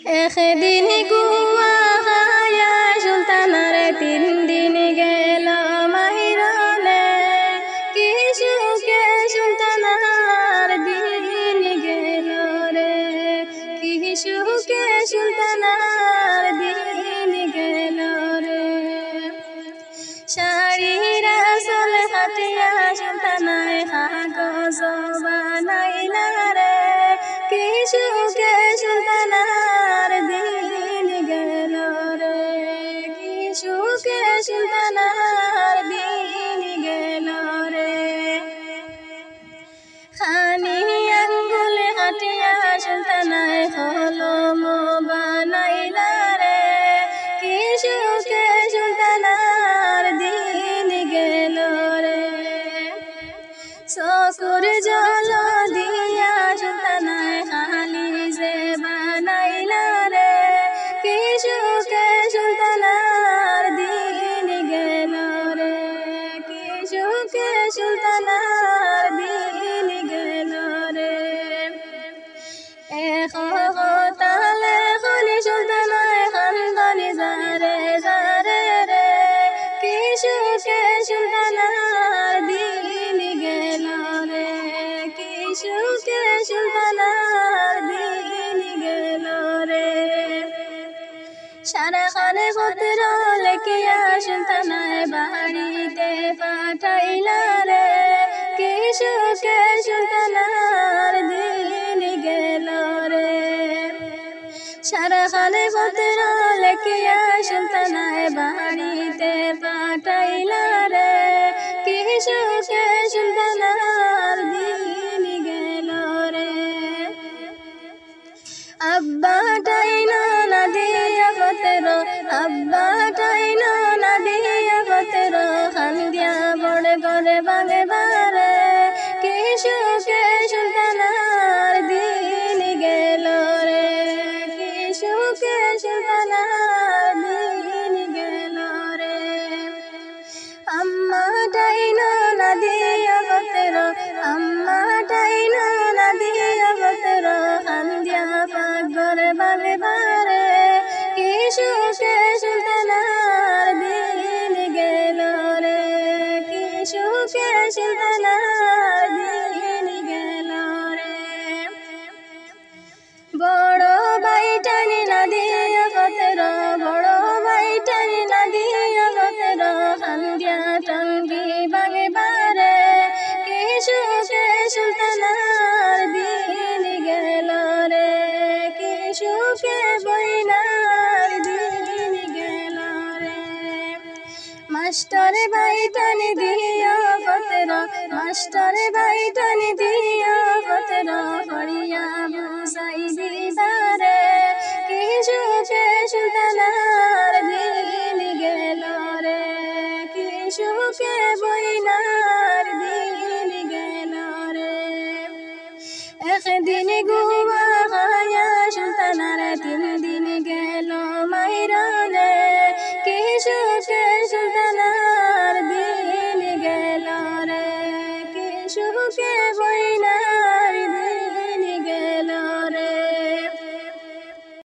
একদিন গুয়া খায়া সুলতানারে 3 দিন গেল মাহিরনে কি সুখে সুলতানার দিন গেল রে কি সুখে সুলতানার দিন গেল রে শাড়ির আসল হাতিয়া সুলতানায় কাগজ বানাইলা রে কি সুখে সুলতানার দিন গেল রে কি সুখে সুলতানার দিন গেল রে খানি আঙ্গুল হাতিয়া সুলতানায় কলম বানাইলা রে কি সুখে সুলতানার দিন গেল রে চকুর জল দিয়া সুলতানায় খালি যে বানাইলা রে কি সুখে সুলতানার দিন গেল রে কি সুখে সুলতানার দিন গেল রে তালে খনি সুলতানায় খানদানি যারে যারে রে কি সুখে সুলতানার দিন গেল রে কি সুখে সুলতানার দিন গেল রে সারা খানে পত্র লেখিয়া সুলতানায় বাড়িতে পাঠাইলা রে কি সুখে সুলতানার দিন গেল রে সারা খানে পত্র লেখিয়া সুলতানায় বাড়িতে পাঠাইলা রে কি সুখে সুলতানার দিন গেল রে আব্বা টাইনো না দিয়া পত্র আব্বা টাইনো না দিয়া পত্র খান দিয়া বড় করে বাগে বারে কি সুখে সুলতানার দিন গেল রে কি সুখে সুলতানার দিন গেল রে আম্মা টাইনো না দিয়া পত্র আম্মা টাইনো না দিয়া পত্র খান দিয়া পাগর বাগে বারে কি সুখে সুলতানার দিন গেল রে কি সুখে সুলতানার দিন গেল রে বড় বাইটানি না দিয়া পত্র বড় বাইটানি না দিয়া পত্র খান দিয়া টঙ্গি বাগে বারে কি সুখে সুলতানার দিন গেল রে কি সুখে বইনার দিন গেল রে মাস্টার বাইটানি দিয়া পত্র মাস্টার বাইটানি দিয়া পত্র করিয়া বুঝাই দিবারে কি সুখে সুলতানার দিন গেল রে কি সুখে বইনার দিন গেল রে একদিন গুয়া খায়া সুলতানারে 3 দিন গেল মাইরনে কি সুখে